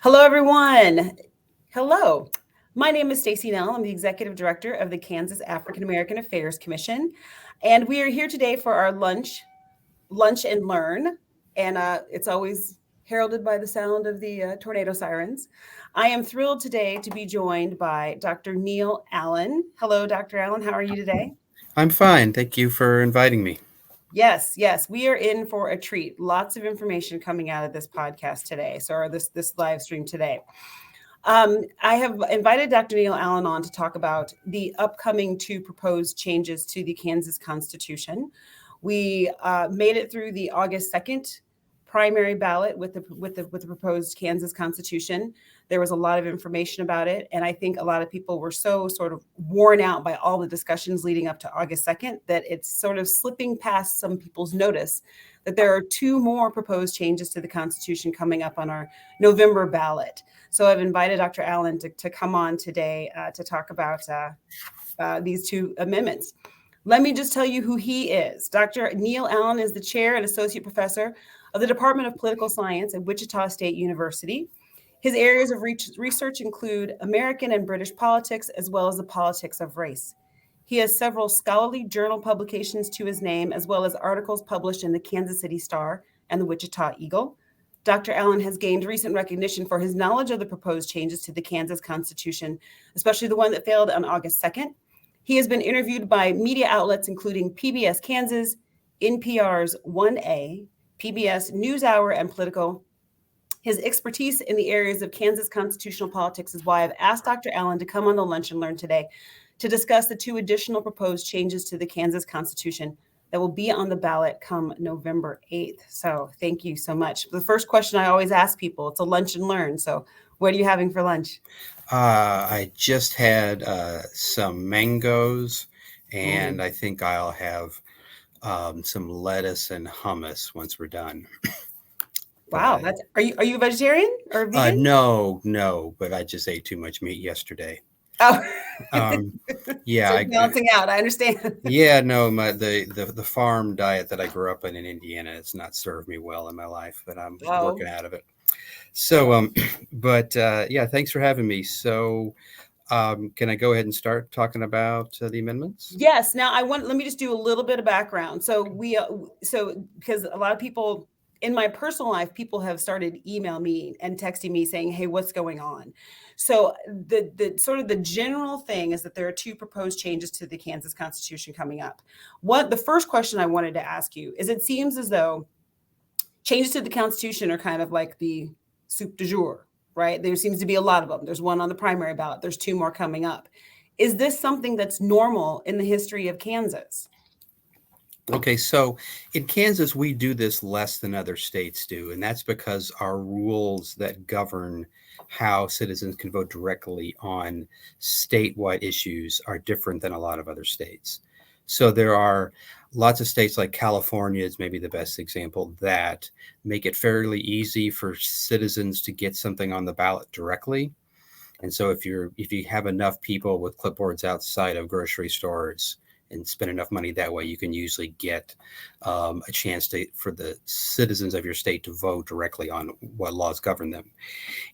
Hello, everyone. Hello. My name is Stacey Nell. I'm the Executive Director of the Kansas African American Affairs Commission. And we are here today for our lunch and learn. And it's always heralded by the sound of the tornado sirens. I am thrilled today to be joined by Dr. Neal Allen. Hello, Dr. Allen. How are you today? I'm fine. Thank you for inviting me. Yes, we are in for a treat. Lots of information coming out of this podcast today, or this live stream today. I have invited Dr. Neal Allen on to talk about the upcoming two proposed changes to the Kansas Constitution. We made it through the August 2nd primary ballot with the proposed Kansas Constitution. There was a lot of information about it, and I think a lot of people were so sort of worn out by all the discussions leading up to August 2nd that it's sort of slipping past some people's notice that there are two more proposed changes to the Constitution coming up on our November ballot. So I've invited Dr. Allen to come on today to talk about these two amendments. Let me just tell you who he is. Dr. Neal Allen is the chair and associate professor of the Department of Political Science at Wichita State University. His areas of research include American and British politics, as well as the politics of race. He has several scholarly journal publications to his name, as well as articles published in the Kansas City Star and the Wichita Eagle. Dr. Allen has gained recent recognition for his knowledge of the proposed changes to the Kansas Constitution, especially the one that failed on August 2nd. He has been interviewed by media outlets including PBS Kansas, NPR's 1A, PBS NewsHour, and Politico. His expertise in the areas of Kansas constitutional politics is why I've asked Dr. Allen to come on the Lunch and Learn today to discuss the two additional proposed changes to the Kansas Constitution that will be on the ballot come November 8th. So thank you so much. The first question I always ask people, it's a lunch and learn. So what are you having for lunch? I just had some mangoes, and I think I'll have some lettuce and hummus once we're done. Wow, are you a vegetarian or vegan? No, but I just ate too much meat yesterday. Oh, yeah, so balancing out. I understand. Yeah, no, the farm diet that I grew up in Indiana has not served me well in my life, but I'm working out of it. So, yeah, thanks for having me. So, can I go ahead and start talking about the amendments? Yes. Now, let me just do a little bit of background. So because a lot of people in my personal life, people have started emailing me and texting me saying, "Hey, what's going on?" So the sort of the general thing is that there are two proposed changes to the Kansas Constitution coming up. The first question I wanted to ask you is, it seems as though changes to the Constitution are kind of like the soup du jour, right? There seems to be a lot of them. There's one on the primary ballot. There's two more coming up. Is this something that's normal in the history of Kansas? Okay, so in Kansas, we do this less than other states do, and that's because our rules that govern how citizens can vote directly on statewide issues are different than a lot of other states. So there are lots of states like California is maybe the best example that make it fairly easy for citizens to get something on the ballot directly. And so if you have enough people with clipboards outside of grocery stores and spend enough money that way, you can usually get a chance for the citizens of your state to vote directly on what laws govern them.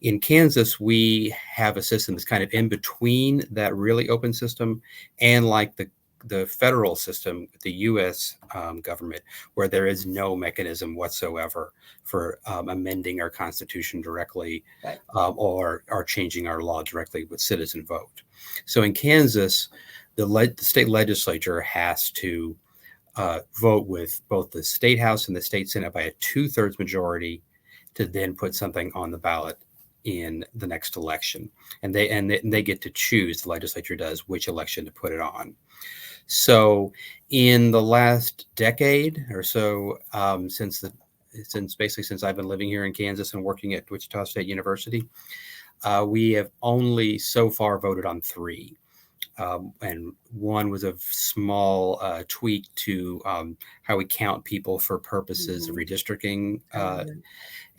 In Kansas, we have a system that's kind of in between that really open system and like the federal system, the U.S. Government, where there is no mechanism whatsoever for amending our Constitution directly, right, or changing our law directly with citizen vote. So in Kansas, the state legislature has to vote with both the state house and the state senate by a 2/3 majority to then put something on the ballot in the next election, and they get to choose, the legislature does, which election to put it on. So in the last decade or so, since I've been living here in Kansas and working at Wichita State University, we have only so far voted on 3. And one was a small tweak to how we count people for purposes of redistricting.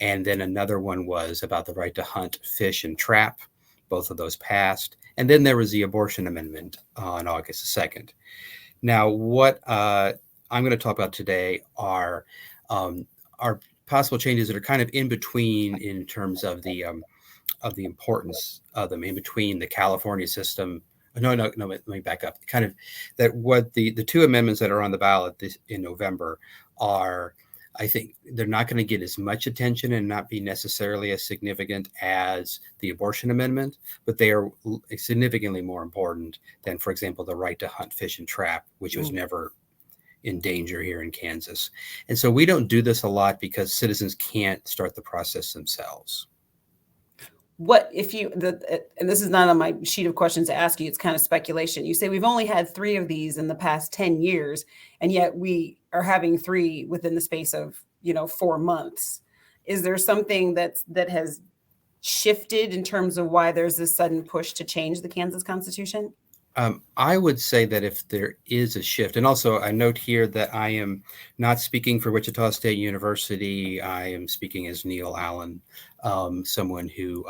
And then another one was about the right to hunt, fish, and trap. Both of those passed. And then there was the abortion amendment on August 2nd. Now, what I'm going to talk about today are possible changes that are kind of in between in terms of the of the importance of them in between the California system. No, let me back up. Kind of that what the two amendments that are on the ballot in November are, I think they're not going to get as much attention and not be necessarily as significant as the abortion amendment, but they are significantly more important than, for example, the right to hunt, fish, and trap, which was never in danger here in Kansas. And so we don't do this a lot because citizens can't start the process themselves. What if you, and this is not on my sheet of questions to ask you, it's kind of speculation. You say we've only had 3 of these in the past 10 years, and yet we are having 3 within the space of, 4 months. Is there something that has shifted in terms of why there's this sudden push to change the Kansas Constitution? I would say that if there is a shift, and also I note here that I am not speaking for Wichita State University. I am speaking as Neal Allen, someone who,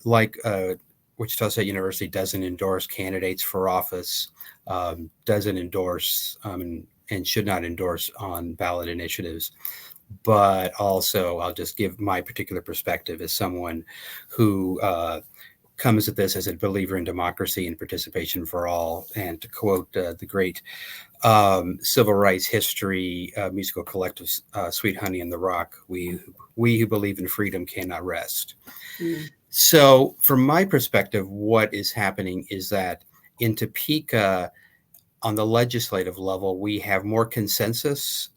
like Wichita State University doesn't endorse candidates for office, doesn't endorse and should not endorse on ballot initiatives. But also, I'll just give my particular perspective as someone who comes at this as a believer in democracy and participation for all. And to quote the great civil rights history musical collective, Sweet Honey in the Rock, we who believe in freedom cannot rest. So from my perspective, what is happening is that in Topeka, on the legislative level, we have more consensus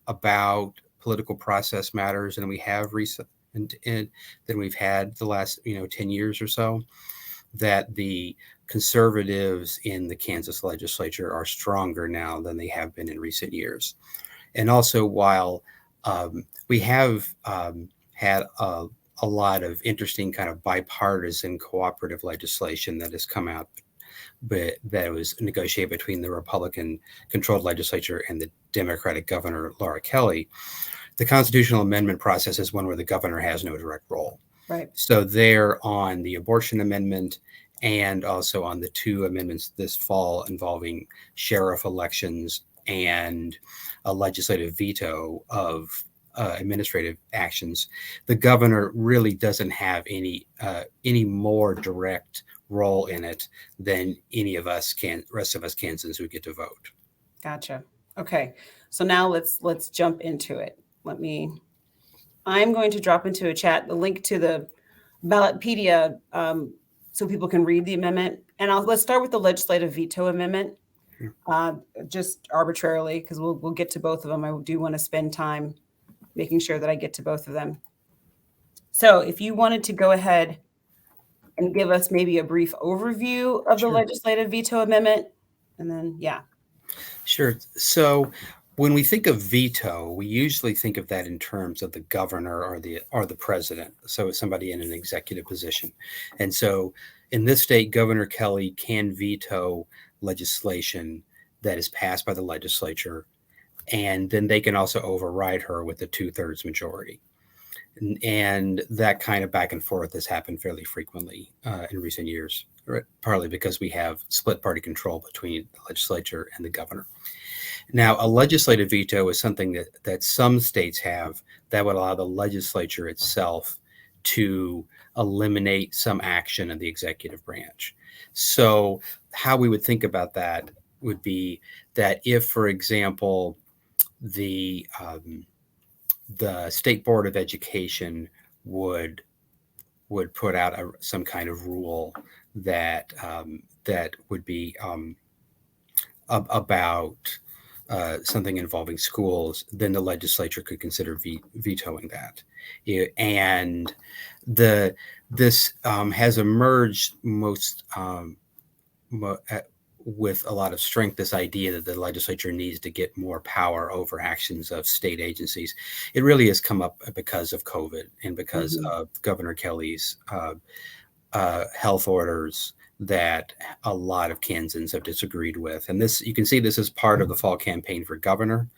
about political process matters than we have recent than we've had the last 10 years or so. That the conservatives in the Kansas legislature are stronger now than they have been in recent years. And also, while we have had a lot of interesting kind of bipartisan cooperative legislation that has come out, but that was negotiated between the Republican-controlled legislature and the Democratic governor, Laura Kelly, the constitutional amendment process is one where the governor has no direct role. Right. So they're on the abortion amendment and also on the 2 amendments this fall involving sheriff elections and a legislative veto of administrative actions. The governor really doesn't have any more direct role in it than any of us rest of us Kansans who get to vote. Gotcha. Okay. So now let's jump into it. I'm going to drop into a chat the link to the Ballotpedia so people can read the amendment. And let's start with the legislative veto amendment, just arbitrarily, because we'll get to both of them. I do want to spend time making sure that I get to both of them. So if you wanted to go ahead and give us maybe a brief overview of the legislative veto amendment, and then, yeah. Sure. So when we think of veto, we usually think of that in terms of the governor or the president. So somebody in an executive position. And so in this state, Governor Kelly can veto legislation that is passed by the legislature, and then they can also override her with a 2/3 majority. And that kind of back and forth has happened fairly frequently in recent years, partly because we have split party control between the legislature and the governor. Now, a legislative veto is something that some states have that would allow the legislature itself to eliminate some action of the executive branch. So how we would think about that would be that if, for example, the State Board of Education would put out some kind of rule that would be about something involving schools, then the legislature could consider vetoing that. And this has emerged with a lot of strength, this idea that the legislature needs to get more power over actions of state agencies. It really has come up because of COVID and because of Governor Kelly's health orders that a lot of Kansans have disagreed with. And this, you can see this as part of the fall campaign for governor.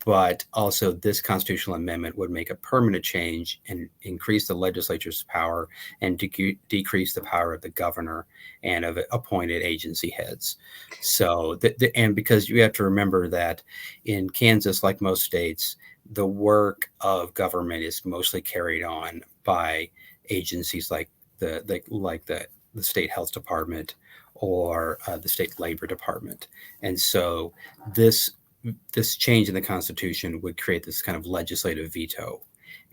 But also this constitutional amendment would make a permanent change and increase the legislature's power and decrease the power of the governor and of appointed agency heads. So, and because you have to remember that in Kansas, like most states, the work of government is mostly carried on by agencies like the state health department or the state labor department. And so this change in the Constitution would create this kind of legislative veto.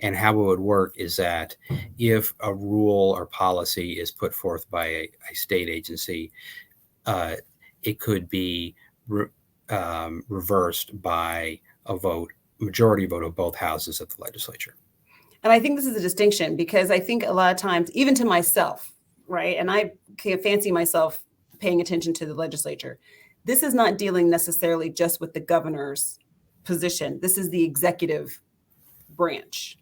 And how it would work is that if a rule or policy is put forth by a state agency, uh, it could be reversed by a majority vote of both houses of the legislature. And I think this is a distinction because I think a lot of times, even to myself, right, and I can't fancy myself paying attention to the legislature, this is not dealing necessarily just with the governor's position. This is the executive branch.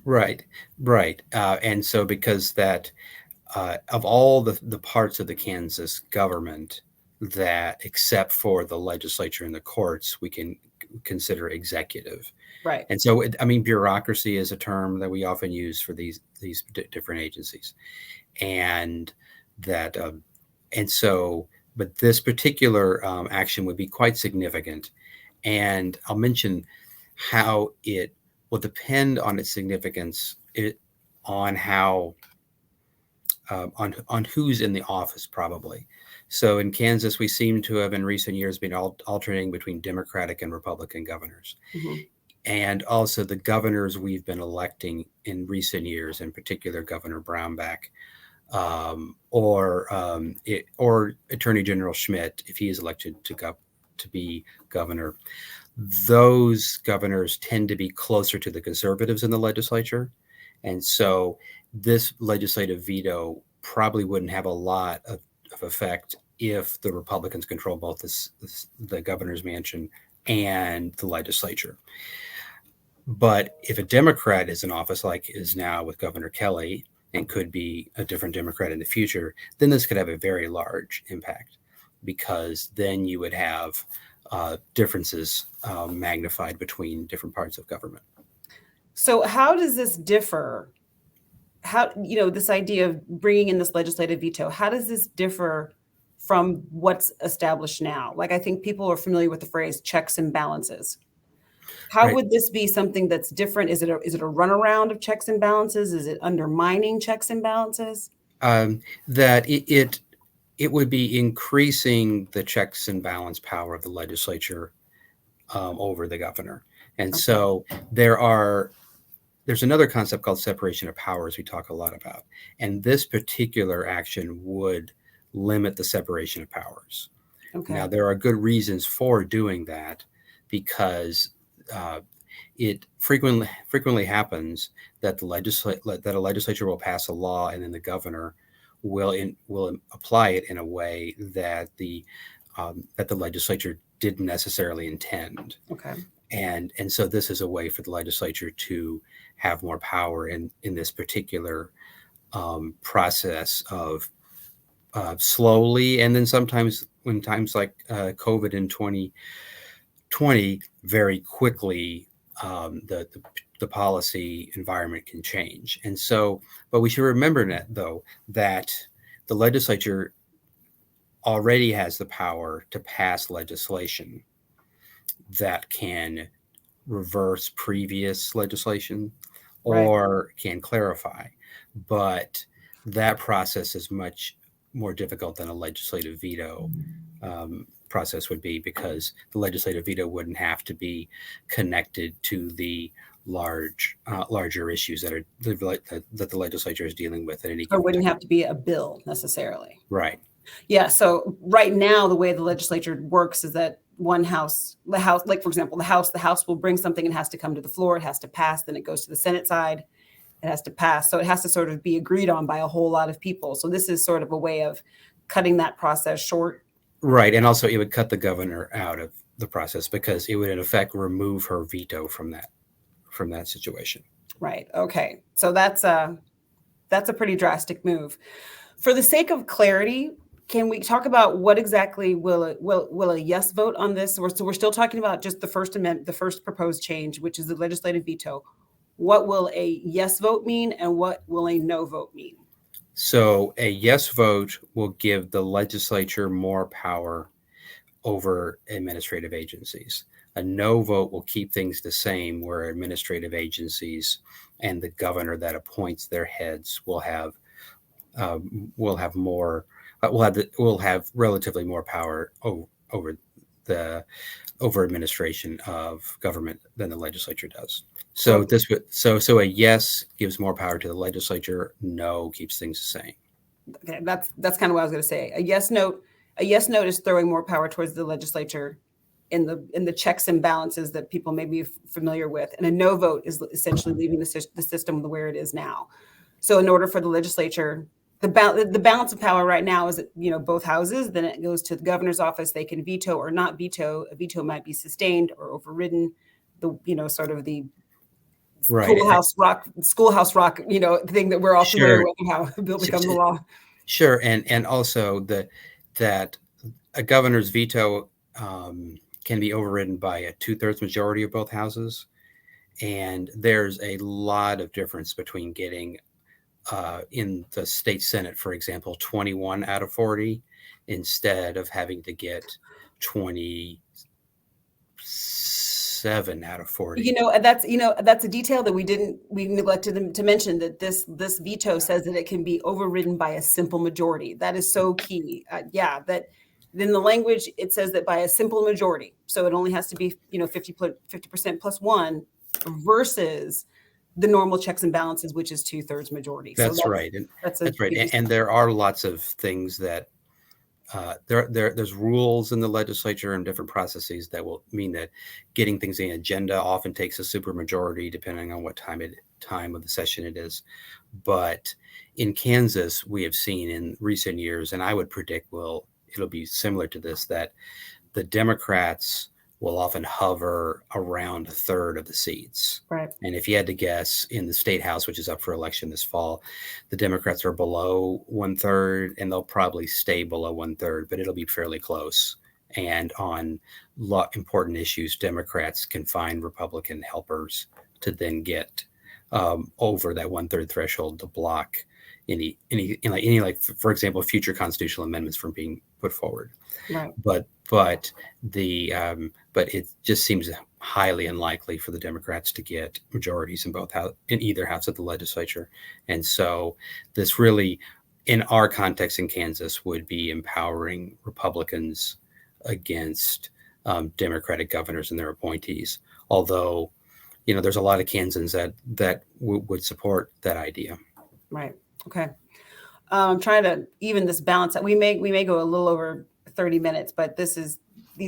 Right, right. And so because that of all the parts of the Kansas government that, except for the legislature and the courts, we can consider executive. Right. And so, I mean, bureaucracy is a term that we often use for these different agencies, and that, and so, but this particular action would be quite significant, and I'll mention how it will depend on its significance, on how on who's in the office, probably. So in Kansas, we seem to have in recent years been alternating between Democratic and Republican governors. Mm-hmm. And also the governors we've been electing in recent years, in particular Governor Brownback, or Attorney General Schmidt, if he is elected to be governor. Those governors tend to be closer to the conservatives in the legislature. And so this legislative veto probably wouldn't have a lot of effect if the Republicans control both the governor's mansion and the legislature. But if a Democrat is in office, like is now with Governor Kelly, and could be a different Democrat in the future, then this could have a very large impact, because then you would have differences magnified between different parts of government. So how does this differ? How, this idea of bringing in this legislative veto, how does this differ from what's established now? Like, I think people are familiar with the phrase checks and balances. How would this be something that's different? Is it a runaround of checks and balances? Is it undermining checks and balances? That it would be increasing the checks and balance power of the legislature over the governor. And so there's another concept called separation of powers we talk a lot about. And this particular action would limit the separation of powers. Okay. Now, there are good reasons for doing that, because it frequently happens that a legislature will pass a law, and then the governor will apply it in a way that the legislature didn't necessarily intend. Okay. And so this is a way for the legislature to have more power in this particular process of slowly, and then sometimes when times like COVID in 2020, very quickly, the policy environment can change. And so, but we should remember that the legislature already has the power to pass legislation that can reverse previous legislation or can clarify. But that process is much more difficult than a legislative veto process would be, because the legislative veto wouldn't have to be connected to the larger issues that the legislature is dealing with at any given time. Or wouldn't have to be a bill necessarily. Right. Yeah. So right now, the way the legislature works is that the house, like, for example, the house will bring something and has to come to the floor. It has to pass. Then it goes to the Senate side. It has to pass. So it has to sort of be agreed on by a whole lot of people. So this is sort of a way of cutting that process short. Right. And also it would cut the governor out of the process, because it would in effect remove her veto from that situation. Right. Okay. So that's a pretty drastic move. For the sake of clarity, can we talk about what exactly will a yes vote on this? So we're still talking about just the First Amendment, the first proposed change, which is the legislative veto. What will a yes vote mean, and what will a no vote mean? So a yes vote will give the legislature more power over administrative agencies. A no vote will keep things the same, where administrative agencies and the governor that appoints their heads will have more will have relatively more power over the over administration of government than the legislature does. So So this would so a yes gives more power to the legislature. No keeps things the same. okay, that's kind of what I was going to say. A yes note is throwing more power towards the legislature in the checks and balances that people may be familiar with, and a no vote is essentially leaving the system where it is now. So in order for the legislature, the balance of power right now is, both houses. Then it goes to the governor's office. They can veto or not veto. A veto might be sustained or overridden. Sort of the Right. schoolhouse rock, thing that we're all familiar Sure. with, and how a bill becomes a law. Sure. And also that a governor's veto can be overridden by a 2/3 majority of both houses. And there's a lot of difference between getting in the state Senate, for example, 21 out of 40 instead of having to get 27 out of 40. That's a detail that we neglected to mention, that this veto says that it can be overridden by a simple majority. That is so key. That in the language it says that by a simple majority, so it only has to be 50% plus one, versus the normal checks and balances, which is 2/3 majority. That's So right. that's That's right. And there are lots of things that there's rules in the legislature and different processes that will mean that getting things in the agenda often takes a supermajority, depending on what time of the session it is. But in Kansas, we have seen in recent years, and I would predict it'll be similar to this, that the Democrats will often hover around a third of the seats. right. And if you had to guess, in the state house, which is up for election this fall, the Democrats are below 1/3, and they'll probably stay below 1/3, but it'll be fairly close. And on important issues, Democrats can find Republican helpers to then get over that 1/3 threshold to block any like, for example, future constitutional amendments from being put forward. Right. But it just seems highly unlikely for the Democrats to get majorities in either house of the legislature. And so this really, in our context in Kansas, would be empowering Republicans against Democratic governors and their appointees. Although, there's a lot of Kansans that would support that idea. Right. Okay. I'm trying to even this balance. We may go a little over 30 minutes, but these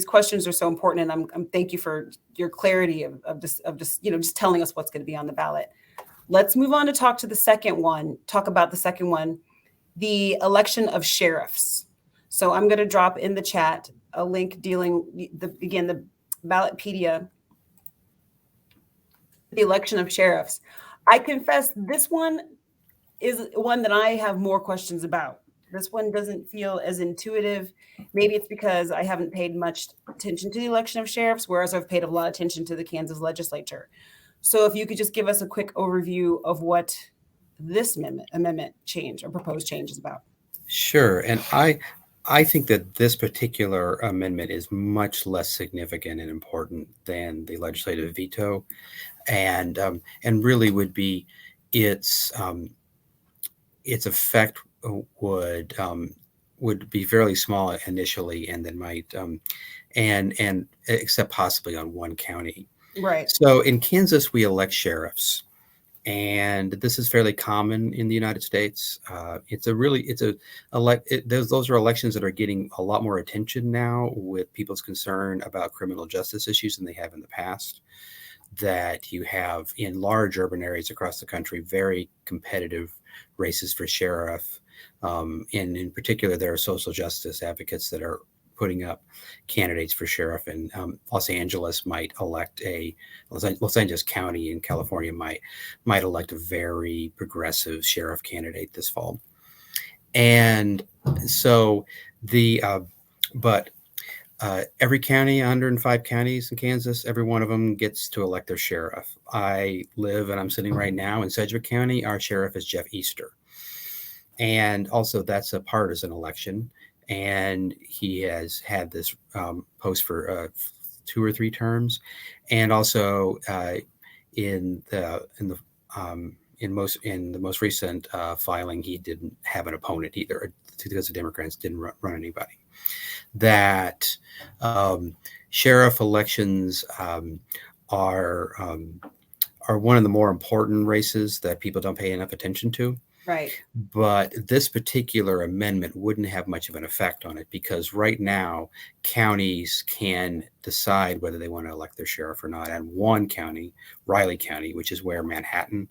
questions are so important, and I'm thank you for your clarity of just telling us what's going to be on the ballot. Let's move on to talk about the second one, the election of sheriffs. So I'm going to drop in the chat a link dealing the Ballotpedia, the election of sheriffs. I confess this one is one that I have more questions about. This one doesn't feel as intuitive. Maybe it's because I haven't paid much attention to the election of sheriffs, whereas I've paid a lot of attention to the Kansas legislature. So if you could just give us a quick overview of what this amendment change or proposed change is about. Sure. And I think that this particular amendment is much less significant and important than the legislative veto, and really would be its effect would be fairly small initially, and then might and except possibly on one county. Right. So in Kansas, we elect sheriffs, and this is fairly common in the United States. Those are elections that are getting a lot more attention now, with people's concern about criminal justice issues than they have in the past. That you have in large urban areas across the country, very competitive races for sheriff. And in particular, there are social justice advocates that are putting up candidates for sheriff. And Los Angeles Los Angeles County in California might elect a very progressive sheriff candidate this fall. And so every county, 105 counties in Kansas, every one of them gets to elect their sheriff. I live, and I'm sitting right now in Sedgwick County. Our sheriff is Jeff Easter. And also that's a partisan election. And he has had this post for 2 or 3 terms, and also in the in the most recent filing, he didn't have an opponent either because the Democrats didn't run anybody. That sheriff elections are are one of the more important races that people don't pay enough attention to. Right. But this particular amendment wouldn't have much of an effect on it because right now counties can decide whether they want to elect their sheriff or not. And one county, Riley County, which is where Manhattan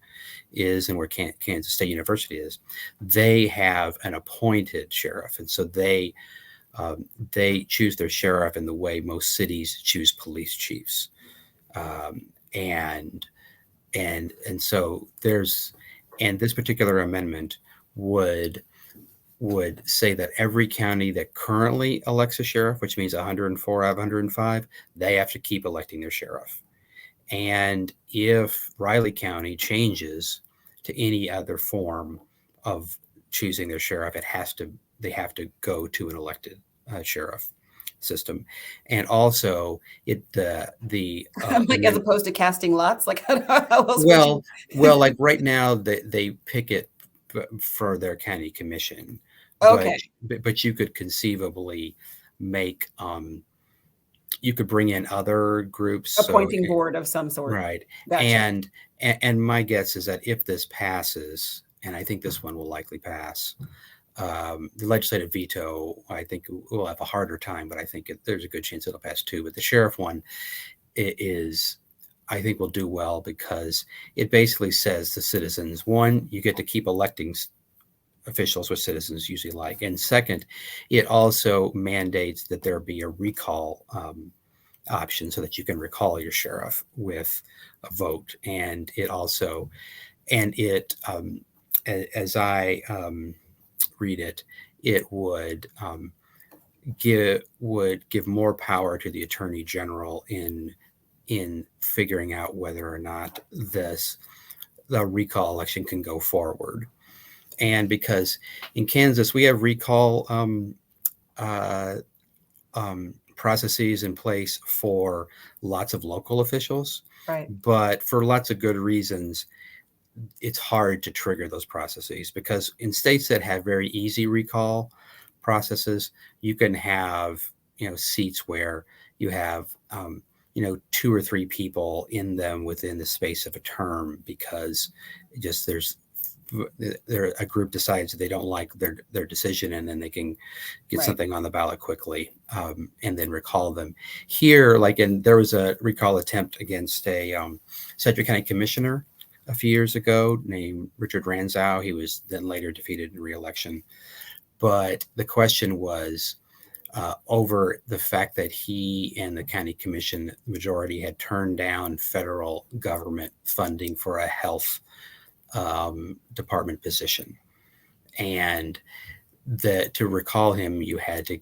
is and where Kansas State University is, they have an appointed sheriff, and so they choose their sheriff in the way most cities choose police chiefs, um, and so there's and this particular amendment would say that every county that currently elects a sheriff, which means 104 out of 105, they have to keep electing their sheriff. And if Riley County changes to any other form of choosing their sheriff, they have to go to an elected sheriff system. And also the Like as opposed to casting lots, like how else would you? well, like right now they pick it for their county commission, but Okay. you could conceivably make you could bring in other groups, so Appointing board of some sort. right. Gotcha. And my guess is that if this passes, and I think this one will likely pass, the legislative veto, I think, will have a harder time, but I think there's a good chance it'll pass too. But the sheriff one is, I think, will do well because it basically says to citizens, one, you get to keep electing officials, which citizens usually like, and second, it also mandates that there be a recall option so that you can recall your sheriff with a vote. And it also, and it, as I read it, it would give more power to the attorney general in figuring out whether or not the recall election can go forward. And because in Kansas we have recall uh, processes in place for lots of local officials, Right. but for lots of good reasons, it's hard to trigger those processes because in states that have very easy recall processes, you can have, seats where you have, 2 or 3 people in them within the space of a term because just a group decides that they don't like their decision, and then they can get Right. something on the ballot quickly, and then recall them. Here, there was a recall attempt against a Sedgwick County commissioner a few years ago named Richard Ranzow. He was then later defeated in re-election. But the question was over the fact that he and the county commission majority had turned down federal government funding for a health department position. And to recall him, you had to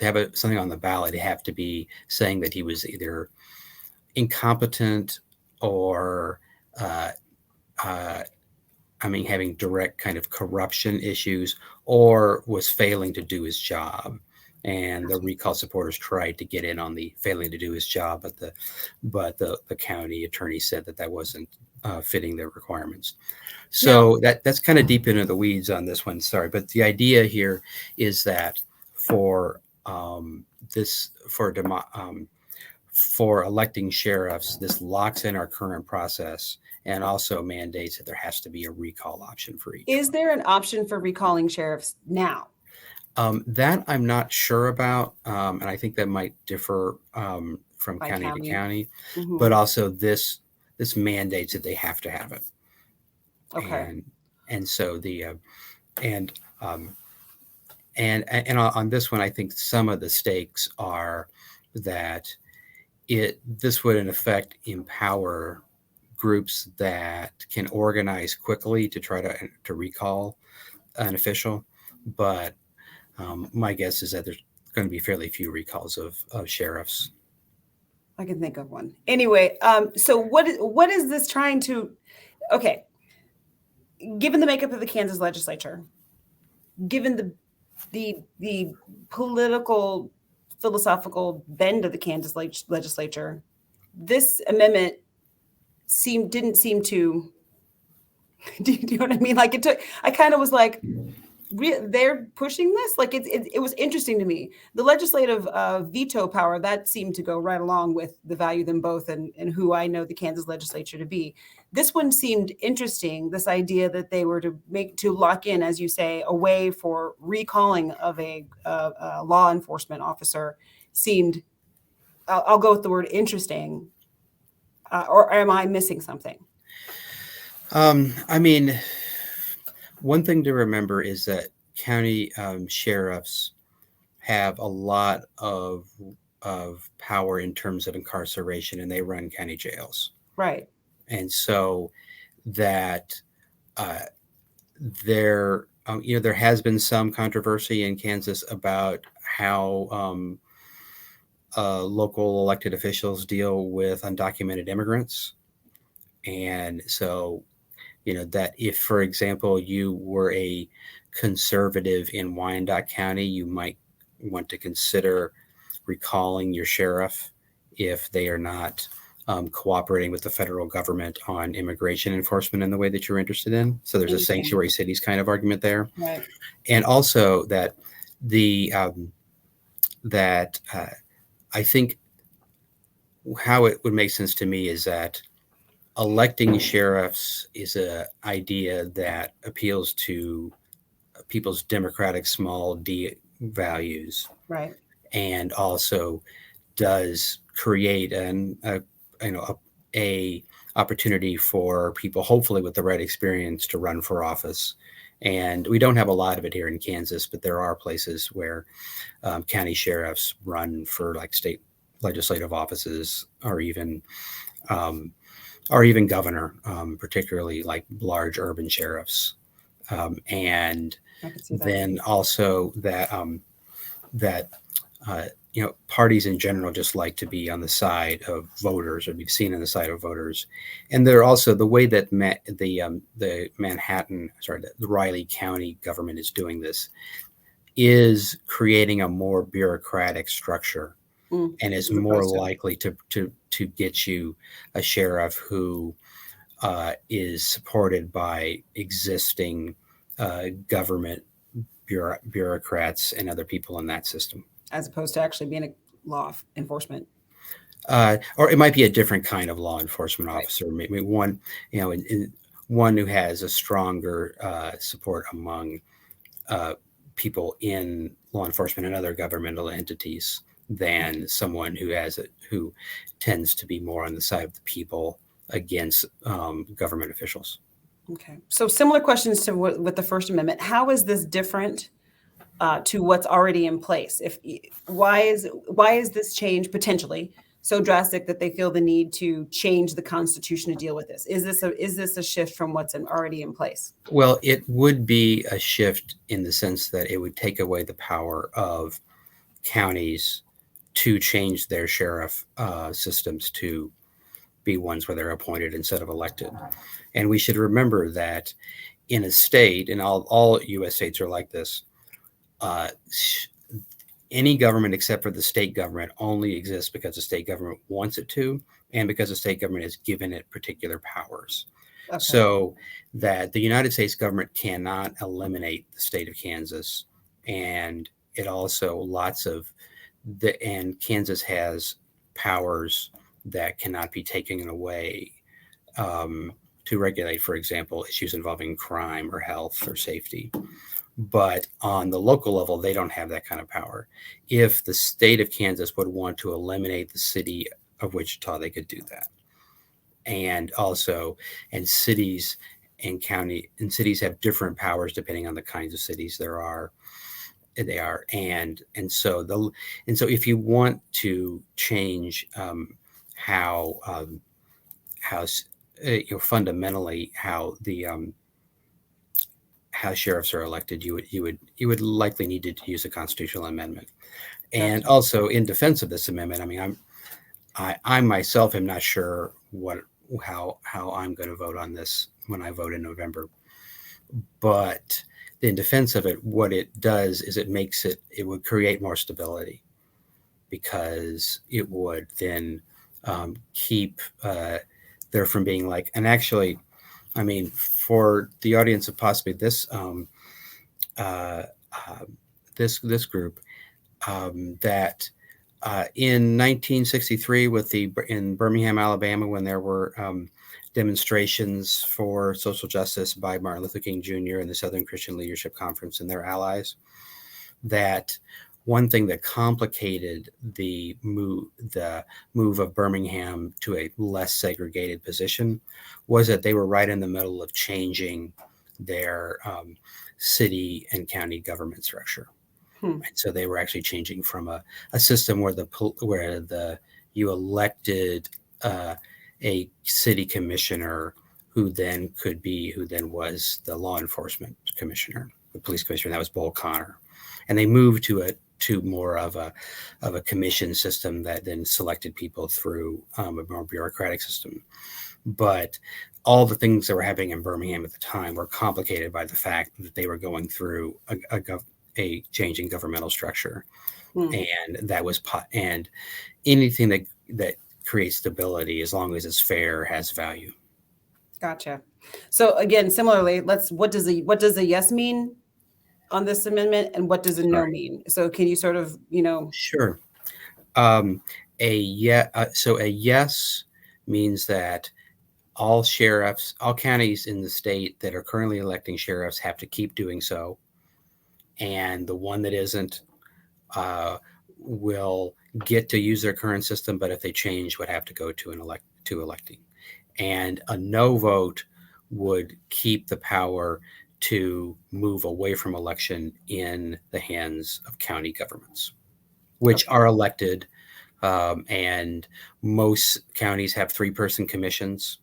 have something on the ballot. It have to be saying that he was either incompetent or having direct kind of corruption issues, or was failing to do his job. And the recall supporters tried to get in on the failing to do his job, but the county attorney said that wasn't fitting their requirements. So that's kind of deep into the weeds on this one. Sorry, but the idea here is that for for electing sheriffs, this locks in our current process and also mandates that there has to be a recall option for each. Is there an option for recalling sheriffs now? That I'm not sure about, and I think that might differ from By county to county. Mhm. But also this mandates that they have to have it. Okay. And so and on this one, I think some of the stakes are that this would in effect empower groups that can organize quickly to try to recall an official. But my guess is that there's going to be fairly few recalls of sheriffs. I can think of one. Anyway, so what is this trying to? Okay, given the makeup of the Kansas legislature, given the political philosophical bend of the Kansas legislature, this amendment didn't seem to. Do you know what I mean? Like I kind of was like, they're pushing this. Like it was interesting to me. The legislative veto power that seemed to go right along with the value them both, and who I know the Kansas legislature to be. This one seemed interesting. This idea that they were to lock in, as you say, a way for recalling of a law enforcement officer seemed. I'll go with the word interesting. Or am I missing something? I mean, one thing to remember is that county sheriffs have a lot of power in terms of incarceration, and they run county jails. Right. And so that there has been some controversy in Kansas about how local elected officials deal with undocumented immigrants. And so, that if, for example, you were a conservative in Wyandotte County, you might want to consider recalling your sheriff if they are not cooperating with the federal government on immigration enforcement in the way that you're interested in. So there's a sanctuary cities kind of argument there. Right. And also that I think how it would make sense to me is that electing sheriffs is an idea that appeals to people's democratic small d values, right, and also does create a opportunity for people, hopefully with the right experience, to run for office. And we don't have a lot of it here in Kansas, but there are places where county sheriffs run for like state legislative offices, or even governor, particularly like large urban sheriffs. And then also that parties in general just like to be on the side of voters, or be seen on the side of voters. And they're also, the way that the Riley County government is doing this is creating a more bureaucratic structure, and is more likely to get you a sheriff who is supported by existing government bureaucrats and other people in that system, as opposed to actually being a law enforcement. Or it might be a different kind of law enforcement officer, right. Maybe one, one who has a stronger support among people in law enforcement and other governmental entities than someone who tends to be more on the side of the people against government officials. Okay, so similar questions to with the First Amendment. How is this different to what's already in place? Why is this change potentially so drastic that they feel the need to change the Constitution to deal with this? Is this a shift from what's already in place? Well, it would be a shift in the sense that it would take away the power of counties to change their sheriff systems to be ones where they're appointed instead of elected. And we should remember that in a state, and all U.S. states are like this, any government except for the state government only exists because the state government wants it to, and because the state government has given it particular powers. Okay. So that the United States government cannot eliminate the state of Kansas, and it also and Kansas has powers that cannot be taken away to regulate, for example, issues involving crime or health or safety. But on the local level, they don't have that kind of power. If the state of Kansas would want to eliminate the city of Wichita, they could do that. And cities and cities have different powers depending on the kinds of cities they are. And so if you want to change fundamentally how sheriffs are elected, you would likely need to use a constitutional amendment. And also, in defense of this amendment, I mean, I myself am not sure how I'm going to vote on this when I vote in November, but in defense of it, what it does is it would create more stability. because it would then keep there from being like, and actually, I mean, for the audience of possibly uh, uh, this group, that in 1963, in Birmingham, Alabama, when there were demonstrations for social justice by Martin Luther King Jr. and the Southern Christian Leadership Conference and their allies, that one thing that complicated the move of Birmingham to a less segregated position was that they were right in the middle of changing their city and county government structure. And so they were actually changing from a system where you elected a city commissioner who then was the law enforcement commissioner, the police commissioner. That was Bull Connor, and they moved to more of a commission system that then selected people through a more bureaucratic system. But all the things that were happening in Birmingham at the time were complicated by the fact that they were going through a changing governmental structure, and that was and anything that creates stability, as long as it's fair, has value. Gotcha. So again, similarly, what does a yes mean on this amendment, and what does a no mean? So can you sort of, Sure. So a yes means that all counties in the state that are currently electing sheriffs have to keep doing so, and the one that isn't will get to use their current system, but if they change, would have to go to electing. And a no vote would keep the power to move away from election in the hands of county governments, which are elected. And most counties have 3-person commissions.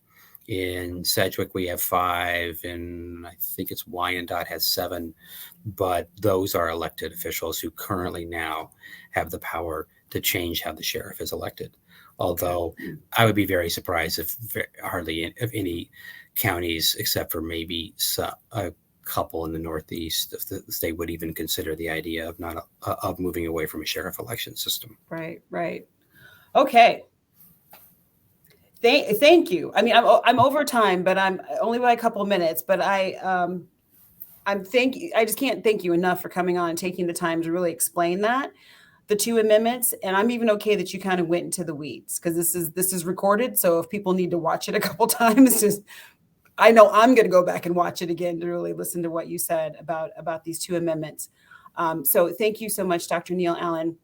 In Sedgwick, we have 5, and I think it's Wyandotte has 7, but those are elected officials who currently now have the power to change how the sheriff is elected. Although I would be very surprised if any counties, except for maybe a couple in the Northeast, if the state would even consider the idea of moving away from a sheriff election system. Right. Okay. Thank you. I mean, I'm over time, but I'm only by a couple of minutes. But I just can't thank you enough for coming on and taking the time to really explain the 2 amendments. And I'm even okay that you kind of went into the weeds, because this is recorded. So if people need to watch it a couple times, I know I'm going to go back and watch it again to really listen to what you said about these 2 amendments. So thank you so much, Dr. Neal Allen,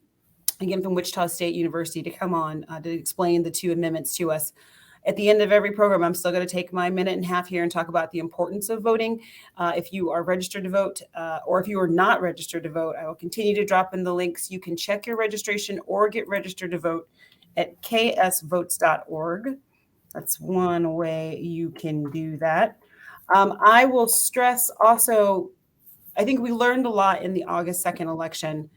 again from Wichita State University, to come on to explain the 2 amendments to us. At the end of every program, I'm still going to take my minute and a half here and talk about the importance of voting. If you are registered to vote, or if you are not registered to vote, I will continue to drop in the links. You can check your registration or get registered to vote at ksvotes.org. That's one way you can do that. I will stress also, I think we learned a lot in the August 2nd election.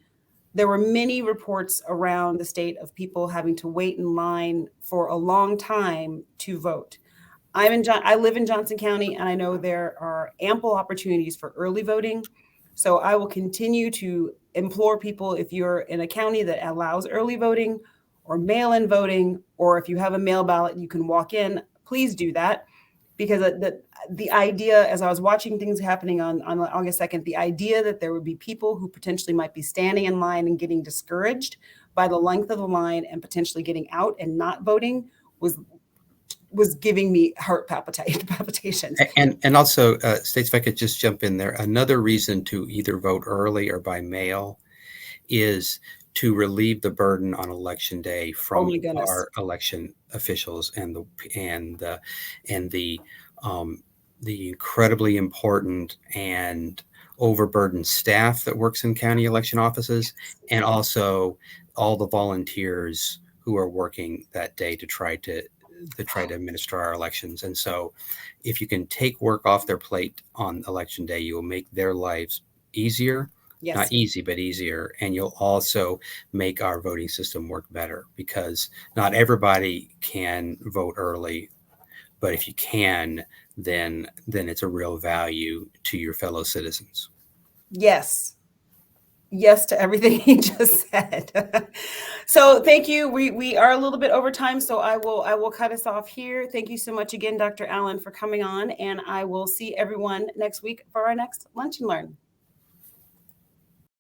There were many reports around the state of people having to wait in line for a long time to vote. I live in Johnson County, and I know there are ample opportunities for early voting. So I will continue to implore people, if you're in a county that allows early voting or mail-in voting, or if you have a mail ballot, you can walk in, please do that. Because the idea, as I was watching things happening on August 2nd, the idea that there would be people who potentially might be standing in line and getting discouraged by the length of the line and potentially getting out and not voting was giving me heart palpitations. And also, States, if I could just jump in there, another reason to either vote early or by mail is to relieve the burden on election day from our election officials and the incredibly important and overburdened staff that works in county election offices, and also all the volunteers who are working that day to try to administer our elections. And so if you can take work off their plate on election day, you will make their lives easier. Yes. Not easy, but easier. And you'll also make our voting system work better, because not everybody can vote early. But if you can, then it's a real value to your fellow citizens. Yes. yes to everything he just said. So thank you. We are a little bit over time, so I will cut us off here. Thank you so much again, Dr. Allen, for coming on, and I will see everyone next week for our next Lunch and Learn.